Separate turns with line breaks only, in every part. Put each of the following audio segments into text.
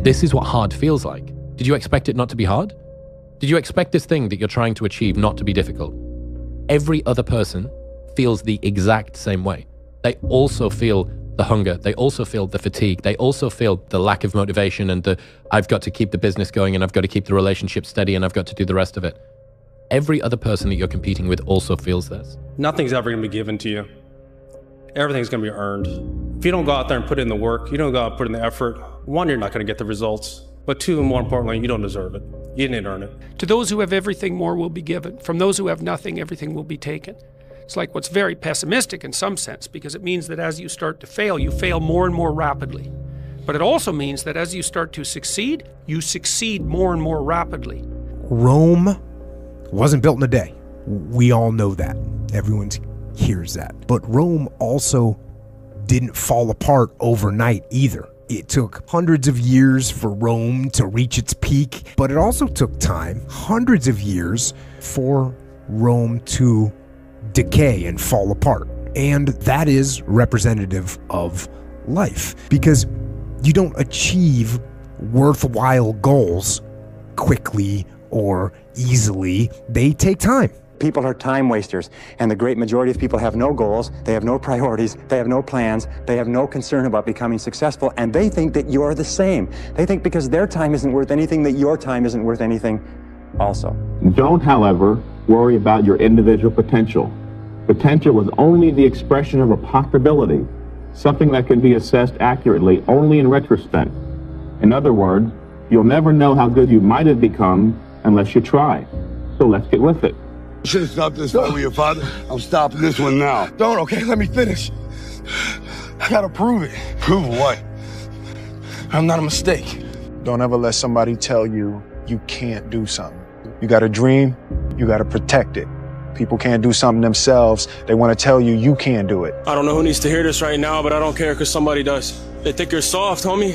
This is what hard feels like. Did you expect it not to be hard? Did you expect this thing that you're trying to achieve not to be difficult? Every other person feels the exact same way. They also feel the hunger. They also feel the fatigue. They also feel the lack of motivation and the, I've got to keep the business going and I've got to keep the relationship steady and I've got to do the rest of it. Every other person that you're competing with also feels this.
Nothing's ever going to be given to you. Everything's going to be earned. If you don't go out there and put in the work, you don't go out and put in the effort, one, you're not going to get the results. But two, and more importantly, you don't deserve it. You didn't earn it.
To those who have everything, more will be given. From those who have nothing, everything will be taken. It's like what's very pessimistic in some sense, because it means that as you start to fail, you fail more and more rapidly. But it also means that as you start to succeed, you succeed more and more rapidly.
Rome wasn't built in a day. We all know that. Everyone hears that. But Rome also didn't fall apart overnight either. It took hundreds of years for Rome to reach its peak, but it also took time, hundreds of years, for Rome to decay and fall apart. And that is representative of life, because you don't achieve worthwhile goals quickly or easily. They take time.
People are time wasters, and the great majority of people have no goals, they have no priorities, they have no plans, they have no concern about becoming successful, and they think that you're the same. They think because their time isn't worth anything, that your time isn't worth anything also.
Don't, however, worry about your individual potential. Potential is only the expression of a possibility, something that can be assessed accurately only in retrospect. In other words, you'll never know how good you might have become unless you try. So let's get with it.
You should have stopped this one with your father. I'm stopping this one now.
Don't, okay? Let me finish. I gotta prove it.
Prove what?
I'm not a mistake.
Don't ever let somebody tell you you can't do something. You got a dream, you gotta protect it. People can't do something themselves. They want to tell you you can't do it.
I don't know who needs to hear this right now, but I don't care because somebody does. They think you're soft, homie.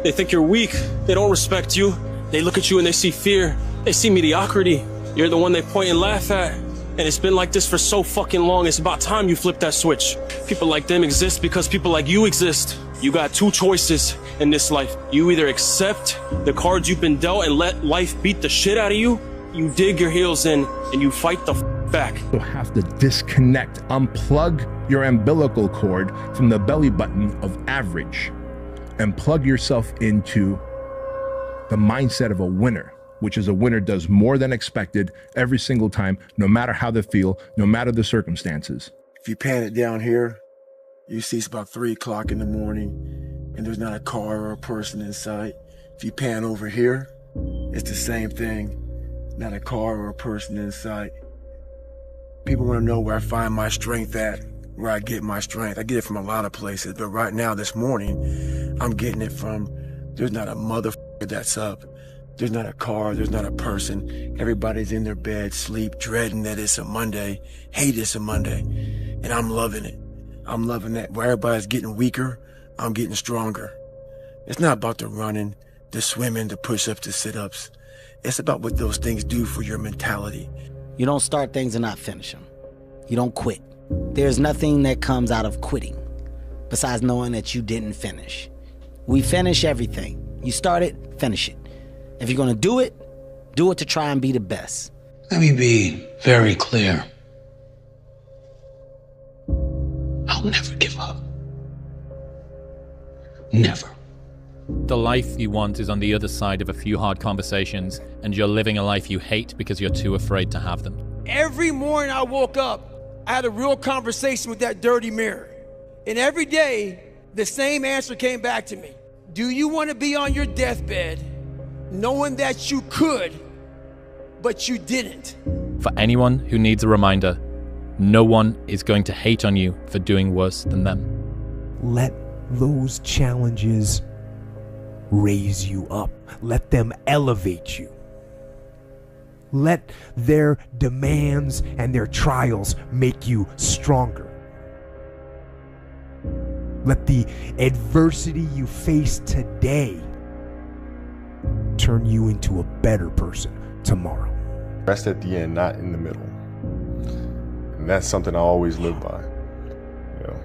They think you're weak. They don't respect you. They look at you and they see fear. They see mediocrity. You're the one they point and laugh at. And it's been like this for so fucking long. It's about time you flip that switch. People like them exist because people like you exist. You got two choices in this life. You either accept the cards you've been dealt and let life beat the shit out of you. You dig your heels in and you fight the back.
You'll have to disconnect, unplug your umbilical cord from the belly button of average and plug yourself into the mindset of a winner, which is a winner does more than expected every single time, no matter how they feel, no matter the circumstances.
If you pan it down here, you see it's about 3 o'clock in the morning and there's not a car or a person in sight. If you pan over here, it's the same thing. Not a car or a person in sight. People want to know where I find my strength at, where I get my strength. I get it from a lot of places, but right now, this morning, I'm getting it from, there's not a motherfucker that's up. There's not a car, there's not a person. Everybody's in their bed, sleep, dreading that it's a Monday, hate it's a Monday. And I'm loving it. I'm loving that. Where everybody's getting weaker, I'm getting stronger. It's not about the running, the swimming, the push-ups, the sit-ups. It's about what those things do for your mentality.
You don't start things and not finish them. You don't quit. There's nothing that comes out of quitting besides knowing that you didn't finish. We finish everything. You start it, finish it. If you're gonna do it to try and be the best.
Let me be very clear. I'll never give up. Never.
The life you want is on the other side of a few hard conversations, and you're living a life you hate because you're too afraid to have them.
Every morning I woke up, I had a real conversation with that dirty mirror. And every day, the same answer came back to me. Do you want to be on your deathbed knowing that you could, but you didn't?
For anyone who needs a reminder, no one is going to hate on you for doing worse than them.
Let those challenges raise you up. Let them elevate you. Let their demands and their trials make you stronger. Let the adversity you face today turn you into a better person tomorrow.
Rest at the end, not in the middle. And that's something I always live by. You know,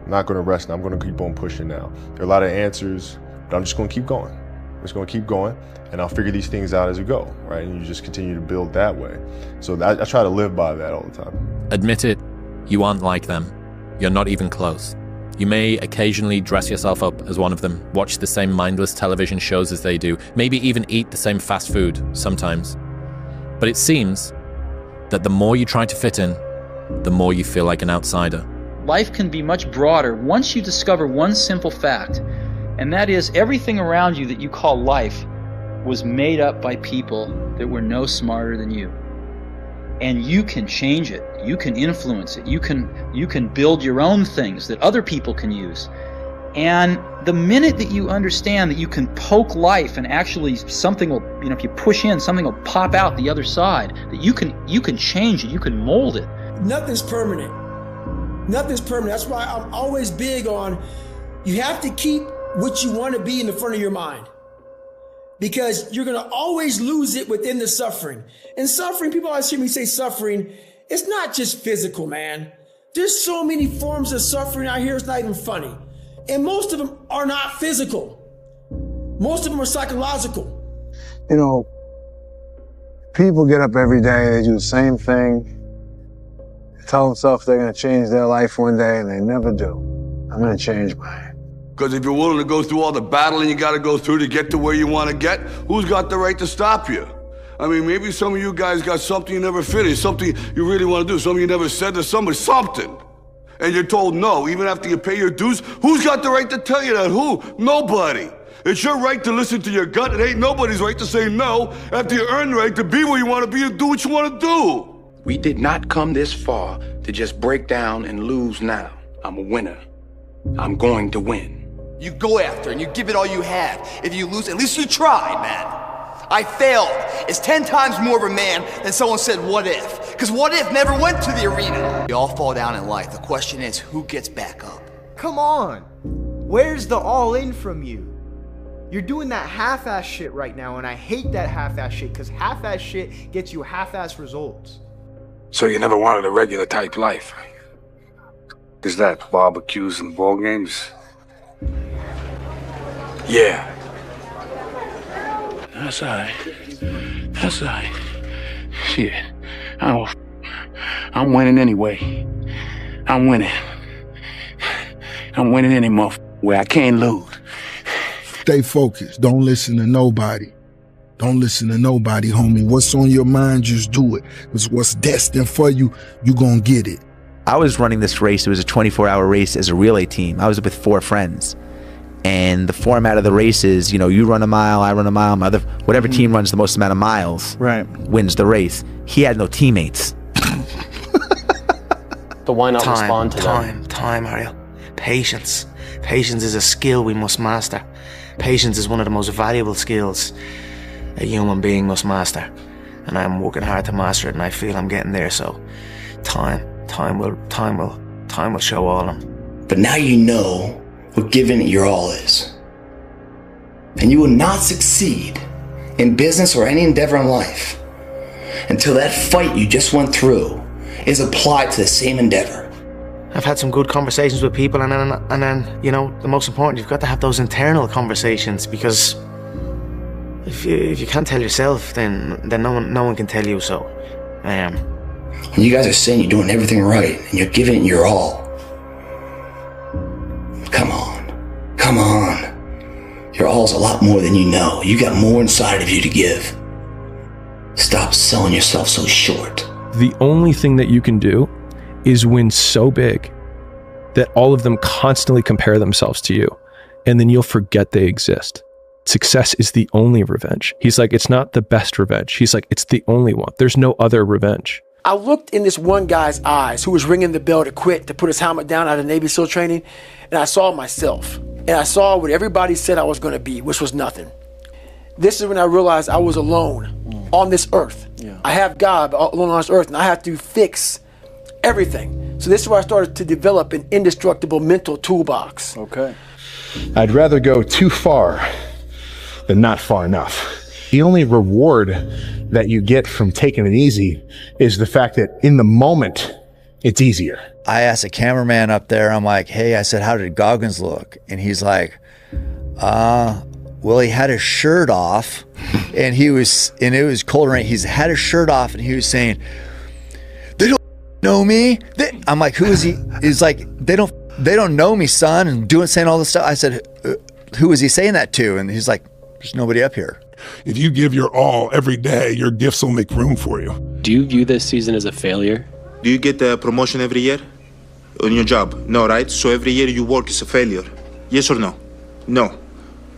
I'm not going to rest now. I'm going to keep on pushing now. There are a lot of answers, but I'm just going to keep going. just going to keep going, and I'll figure these things out as we go, right? And you just continue to build that way. So I try to live by that all the time.
Admit it, you aren't like them. You're not even close. You may occasionally dress yourself up as one of them, watch the same mindless television shows as they do, maybe even eat the same fast food sometimes. But it seems that the more you try to fit in, the more you feel like an outsider.
Life can be much broader once you discover one simple fact, and that is everything around you that you call life was made up by people that were no smarter than you. And you can change it. You can influence it. You can build your own things that other people can use. And the minute that you understand that you can poke life and actually something will, if you push in, something will pop out the other side, that you can change it, you can mold it.
Nothing's permanent. Nothing's permanent. That's why I'm always big on, you have to keep what you want to be in the front of your mind. Because you're going to always lose it within the suffering. And suffering, people always hear me say suffering, it's not just physical, man. There's so many forms of suffering out here, it's not even funny. And most of them are not physical. Most of them are psychological.
You know, people get up every day, they do the same thing, tell themselves they're going to change their life one day, and they never do. I'm going to change mine.
Because if you're willing to go through all the battling you got to go through to get to where you want to get, who's got the right to stop you? I mean, maybe some of you guys got something you never finished, something you really want to do, something you never said to somebody, something. And you're told no, even after you pay your dues. Who's got the right to tell you that? Who? Nobody. It's your right to listen to your gut. It ain't nobody's right to say no after you earn the right to be where you want to be and do what you want to do.
We did not come this far to just break down and lose now. I'm a winner. I'm going to win.
You go after and you give it all you have. If you lose, at least you tried, man. I failed. It's 10 times more of a man than someone said, what if? Because what if never went to the arena. We all fall down in life. The question is, who gets back up?
Come on. Where's the all in from you? You're doing that half-ass shit right now, and I hate that half-ass shit, because half-ass shit gets you half-ass results.
So you never wanted a regular type life? Is that barbecues and ball games? Yeah. That's all right. That's all right. Shit. I'm winning anyway. I'm winning. I'm winning any where I can't lose.
Stay focused. Don't listen to nobody. Don't listen to nobody, homie. What's on your mind, just do it. Because what's destined for you, you gonna get it.
I was running this race. It was a 24-hour race as a relay team. I was with 4 friends. And the format of the race is, you run a mile, I run a mile, whatever team runs the most amount of miles wins the race. He had no teammates.
So why not respond to them?
Time, Ariel. Patience. Patience is a skill we must master. Patience is one of the most valuable skills a human being must master. And I'm working hard to master it, and I feel I'm getting there, so time will show all of them.
But now you know what giving it your all is. And you will not succeed in business or any endeavor in life until that fight you just went through is applied to the same endeavor.
I've had some good conversations with people, and then the most important, you've got to have those internal conversations, because if you can't tell yourself, then no one can tell you. So
when you guys are saying you're doing everything right and you're giving it your all, come on. Your all's a lot more than you know. You got more inside of you to give. Stop selling yourself so short.
The only thing that you can do is win so big that all of them constantly compare themselves to you, and then you'll forget they exist. Success is the only revenge. He's like, it's not the best revenge. He's like, it's the only one. There's no other revenge.
I looked in this one guy's eyes who was ringing the bell to quit, to put his helmet down out of Navy SEAL training, and I saw myself. And I saw what everybody said I was going to be, which was nothing. This is when I realized I was alone on this earth. Yeah. I have God alone on this earth, and I have to fix everything. So this is where I started to develop an indestructible mental toolbox.
Okay.
I'd rather go too far than not far enough. The only reward that you get from taking it easy is the fact that in the moment, it's easier.
I asked a cameraman up there, I'm like, hey, I said, how did Goggins look? And he's like,
Well, he had his shirt off, and it was cold, right? He's had his shirt off, and he was saying, "They don't know me." I'm like, "Who is he?" He's like, "They don't know me, son," and saying all this stuff. I said, "Who is he saying that to?" And he's like, "There's nobody up here."
If you give your all every day, your gifts will make room for you.
Do you view this season as a failure?
Do you get a promotion every year on your job? No, right? So every year you work is a failure. Yes or no? No.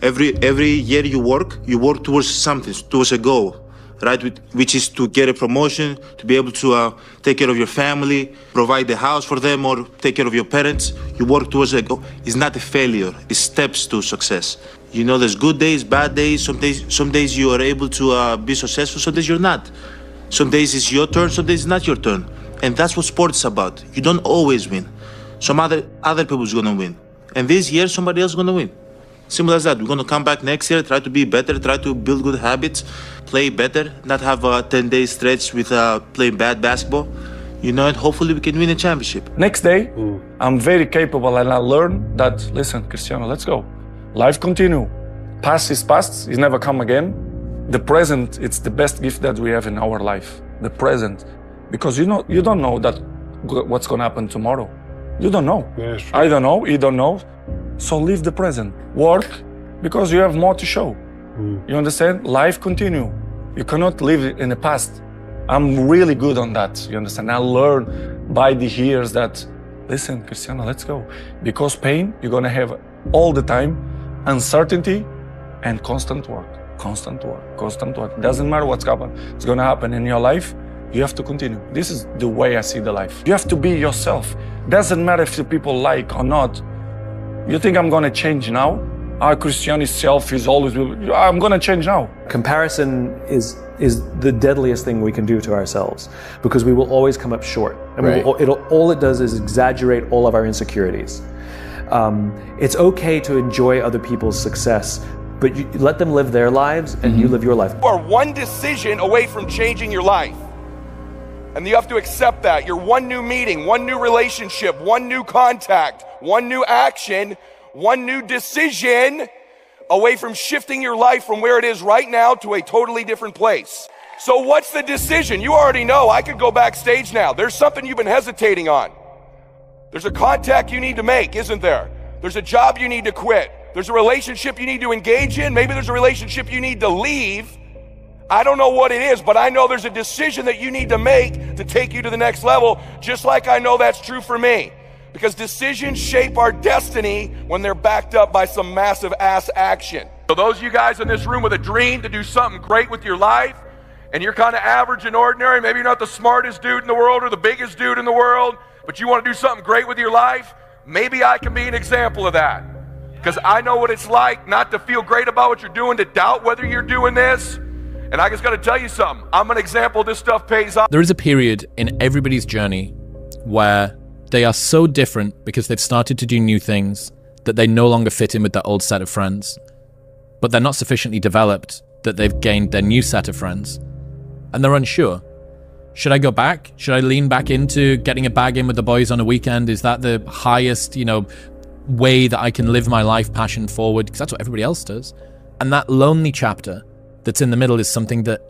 Every year you work towards something, towards a goal, right? Which is to get a promotion, to be able to take care of your family, provide the house for them, or take care of your parents. You work towards a goal. It's not a failure. It's steps to success. You know, there's good days, bad days. Some days you are able to be successful. Some days you're not. Some days it's your turn. Some days it's not your turn. And that's what sports is about. You don't always win. Some other people's gonna win. And this year somebody else is gonna win. Simple as that. We're going to come back next year, try to be better, try to build good habits, play better, not have a 10-day stretch with playing bad basketball. You know, and hopefully we can win a championship.
Next day, I'm very capable, and I learned that, listen, Cristiano, let's go. Life continue. Past is past, it's never come again. The present, it's the best gift that we have in our life. The present. Because you don't know that what's going to happen tomorrow. You don't know. Yeah, sure. I don't know, you don't know. So live the present. Work because you have more to show. You understand? Life continue. You cannot live in the past. I'm really good on that. You understand? I learned by the years that, listen, Cristiano, let's go. Because pain, you're going to have all the time, uncertainty and constant work. Constant work, constant work. Doesn't matter what's going to happen in your life. You have to continue. This is the way I see the life. You have to be yourself. Doesn't matter if the people like or not. You think I'm going to change now? Our Cristiano self is always, I'm going to change now.
Comparison is the deadliest thing we can do to ourselves, because we will always come up short. And
Right.
all it does is exaggerate all of our insecurities. It's okay to enjoy other people's success, but you let them live their lives and you live your life.
You are one decision away from changing your life. And you have to accept that. You're one new meeting, one new relationship, one new contact, one new action, one new decision away from shifting your life from where it is right now to a totally different place. So what's the decision? You already know. I could go backstage now. There's something you've been hesitating on. There's a contact you need to make, isn't there? There's a job you need to quit. There's a relationship you need to engage in. Maybe there's a relationship you need to leave. I don't know what it is, but I know there's a decision that you need to make to take you to the next level, just like I know that's true for me. Because decisions shape our destiny when they're backed up by some massive ass action. So those of you guys in this room with a dream to do something great with your life, and you're kind of average and ordinary, maybe you're not the smartest dude in the world or the biggest dude in the world, but you want to do something great with your life, maybe I can be an example of that. Because I know what it's like not to feel great about what you're doing, to doubt whether you're doing this. And I just got to tell you something. I'm an example this stuff pays off.
There is a period in everybody's journey where they are so different because they've started to do new things that they no longer fit in with their old set of friends. But they're not sufficiently developed that they've gained their new set of friends. And they're unsure. Should I go back? Should I lean back into getting a bag in with the boys on a weekend? Is that the highest, way that I can live my life passion forward? Because that's what everybody else does. And that lonely chapter that's in the middle is something that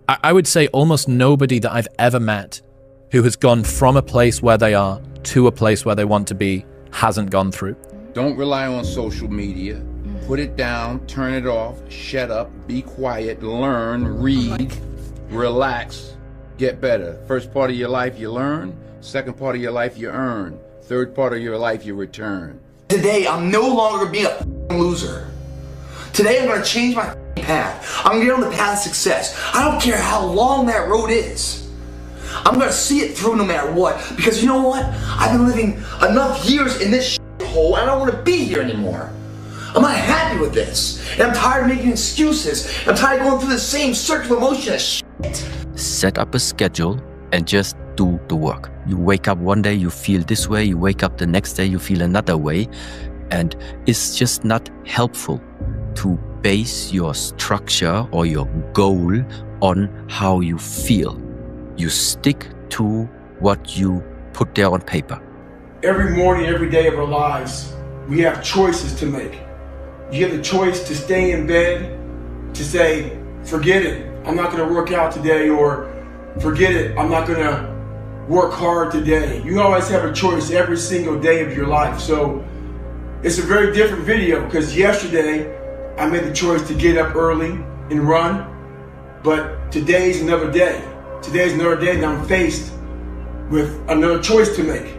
I would say almost nobody that I've ever met who has gone from a place where they are to a place where they want to be hasn't gone through.
Don't rely on social media. Put it down, turn it off, shut up, be quiet, learn, read, relax, get better. First part of your life you learn, second part of your life you earn, third part of your life you return.
Today, I'm no longer being a loser. Today, I'm gonna change my path. I'm gonna get on the path of success. I don't care how long that road is. I'm gonna see it through no matter what. Because you know what? I've been living enough years in this hole, and I don't wanna be here anymore. I'm not happy with this. And I'm tired of making excuses. I'm tired of going through the same circular motion of shit.
Set up a schedule and just do the work. You wake up one day, you feel this way. You wake up the next day, you feel another way. And it's just not helpful to base your structure or your goal on how you feel. You stick to what you put there on paper.
Every morning, every day of our lives, we have choices to make. You have the choice to stay in bed, to say, forget it, I'm not gonna work out today, or forget it, I'm not gonna work hard today. You always have a choice every single day of your life. So it's a very different video, because yesterday I made the choice to get up early and run, but today's another day. Today's another day that I'm faced with another choice to make.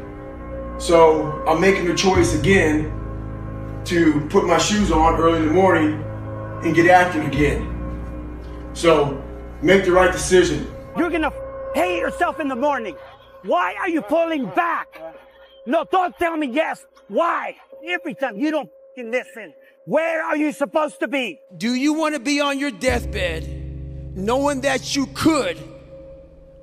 So I'm making the choice again to put my shoes on early in the morning and get after it again. So make the right decision.
You're gonna hate yourself in the morning. Why are you pulling back? No, don't tell me yes. Why? Every time you don't listen. Where are you supposed to be?
Do you want to be on your deathbed knowing that you could,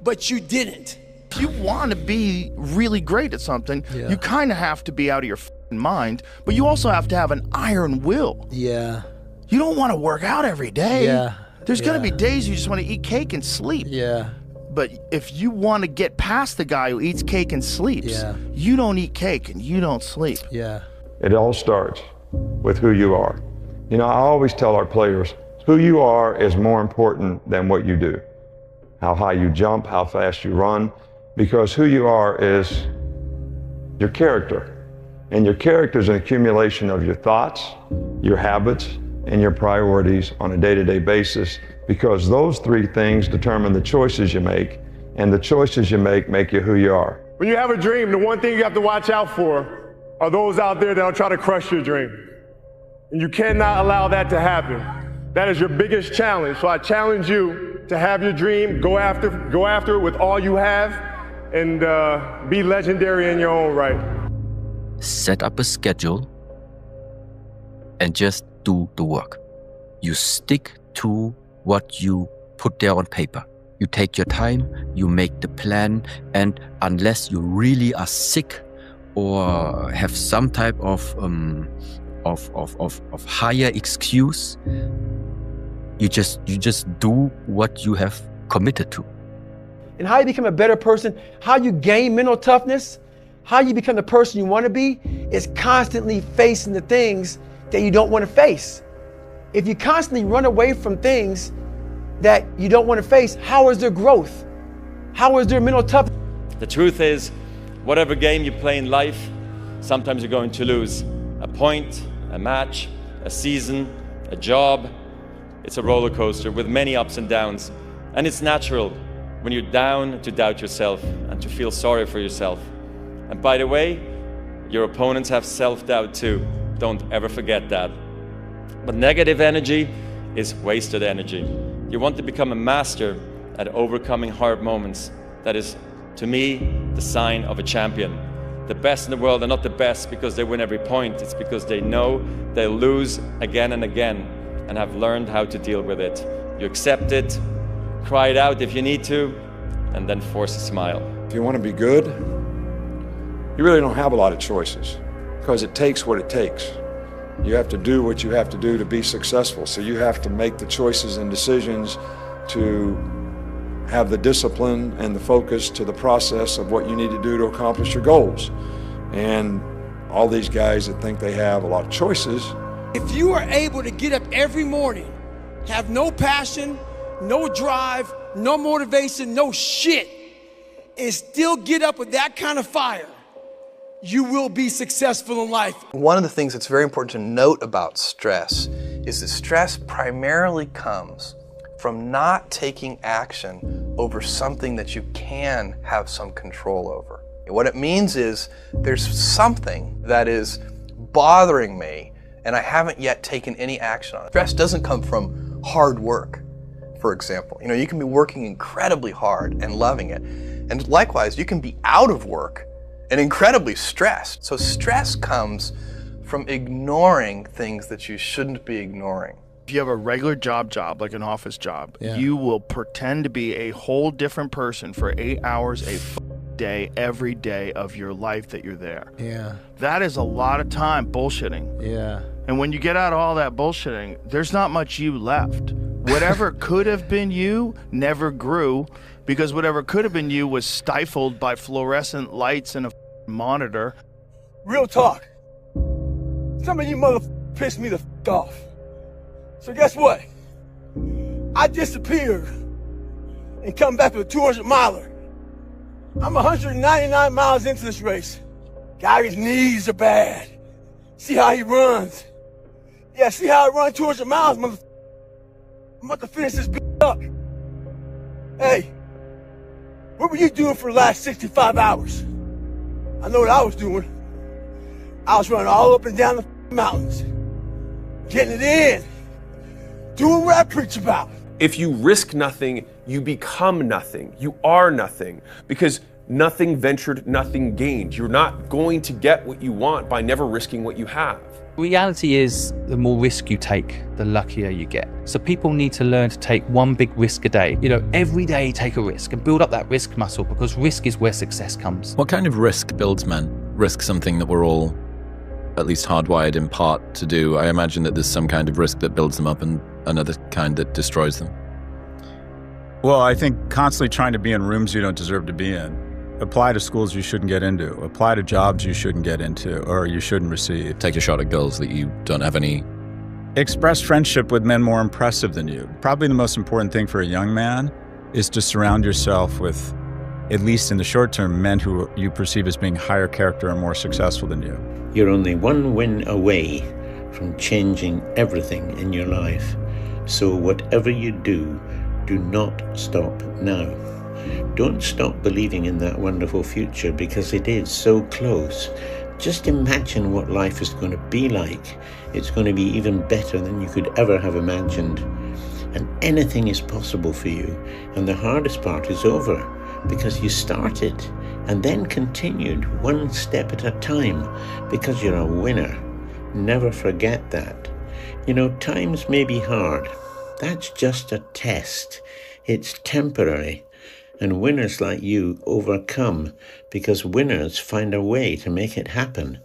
but you didn't?
If you want to be really great at something, you kind of have to be out of your mind, but you also have to have an iron will.
Yeah.
You don't want to work out every day.
Yeah.
There's going to be days you just want to eat cake and sleep.
Yeah.
But if you want to get past the guy who eats cake and sleeps, you don't eat cake and you don't sleep.
Yeah.
It all starts with who you are. You know, I always tell our players, who you are is more important than what you do. How high you jump, how fast you run, because who you are is your character. And your character is an accumulation of your thoughts, your habits, and your priorities on a day-to-day basis, because those three things determine the choices you make, and the choices you make you who you are.
When you have a dream, the one thing you have to watch out for are those out there that'll try to crush your dream. And you cannot allow that to happen. That is your biggest challenge. So I challenge you to have your dream, go after it with all you have, and be legendary in your own right.
Set up a schedule and just do the work. You stick to what you put there on paper. You take your time, you make the plan, and unless you really are sick or have some type of higher excuse, you just do what you have committed to.
And how you become a better person, how you gain mental toughness, how you become the person you want to be, is constantly facing the things that you don't want to face. If you constantly run away from things that you don't want to face, how is there growth? How is there mental toughness?
The truth is, whatever game you play in life, sometimes you're going to lose. A point, a match, a season, a job. It's a roller coaster with many ups and downs. And it's natural when you're down to doubt yourself and to feel sorry for yourself. And by the way, your opponents have self-doubt too. Don't ever forget that. But negative energy is wasted energy. You want to become a master at overcoming hard moments. That is, to me, the sign of a champion. The best in the world are not the best because they win every point. It's because they know they'll lose again and again and have learned how to deal with it. You accept it, cry it out if you need to, and then force a smile.
If you want to be good, you really don't have a lot of choices because it takes what it takes. You have to do what you have to do to be successful. So you have to make the choices and decisions to have the discipline and the focus to the process of what you need to do to accomplish your goals. And all these guys that think they have a lot of choices.
If you are able to get up every morning, have no passion, no drive, no motivation, no shit, and still get up with that kind of fire, you will be successful in life.
One of the things that's very important to note about stress is that stress primarily comes from not taking action over something that you can have some control over. What it means is there's something that is bothering me and I haven't yet taken any action on it. Stress doesn't come from hard work, for example. You know, you can be working incredibly hard and loving it. And likewise, you can be out of work and incredibly stressed. So stress comes from ignoring things that you shouldn't be ignoring.
If you have a regular job, like an office job, you will pretend to be a whole different person for 8 hours a day, every day of your life that you're there.
Yeah.
That is a lot of time bullshitting.
Yeah.
And when you get out of all that bullshitting, there's not much you left. Whatever could have been you never grew, because whatever could have been you was stifled by fluorescent lights and a monitor.
Real talk. Some of you mother piss me the f off. So guess what? I disappear and come back with a 200-miler. I'm 199 miles into this race. Gary's knees are bad. See how he runs. Yeah, see how I run 200 miles, motherfucker. I'm about to finish this bitch up. Hey, what were you doing for the last 65 hours? I know what I was doing. I was running all up and down the mountains, getting it in, doing what I preach about.
If you risk nothing, you become nothing. You are nothing, because nothing ventured, nothing gained. You're not going to get what you want by never risking what you have.
Reality is, the more risk you take, the luckier you get. So people need to learn to take one big risk a day. You know, every day take a risk and build up that risk muscle, because risk is where success comes.
What kind of risk builds men? Risk something that we're all at least hardwired in part to do. I imagine that there's some kind of risk that builds them up and another kind that destroys them.
Well, I think constantly trying to be in rooms you don't deserve to be in. Apply to schools you shouldn't get into. Apply to jobs you shouldn't get into or you shouldn't receive.
Take a shot at girls that you don't have any.
Express friendship with men more impressive than you. Probably the most important thing for a young man is to surround yourself with, at least in the short term, men who you perceive as being higher character and more successful than you.
You're only one win away from changing everything in your life. So whatever you do not stop now. Don't stop believing in that wonderful future, because it is so close. Just imagine what life is going to be like. It's going to be even better than you could ever have imagined. And anything is possible for you. And the hardest part is over, because you started and then continued one step at a time, because you're a winner. Never forget that. You know, times may be hard. That's just a test. It's temporary. And winners like you overcome, because winners find a way to make it happen.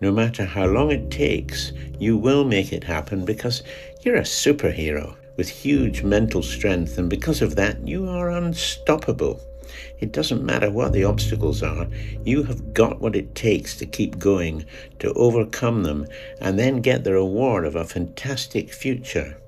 No matter how long it takes, you will make it happen, because you're a superhero with huge mental strength, and because of that, you are unstoppable. It doesn't matter what the obstacles are, you have got what it takes to keep going, to overcome them, and then get the reward of a fantastic future.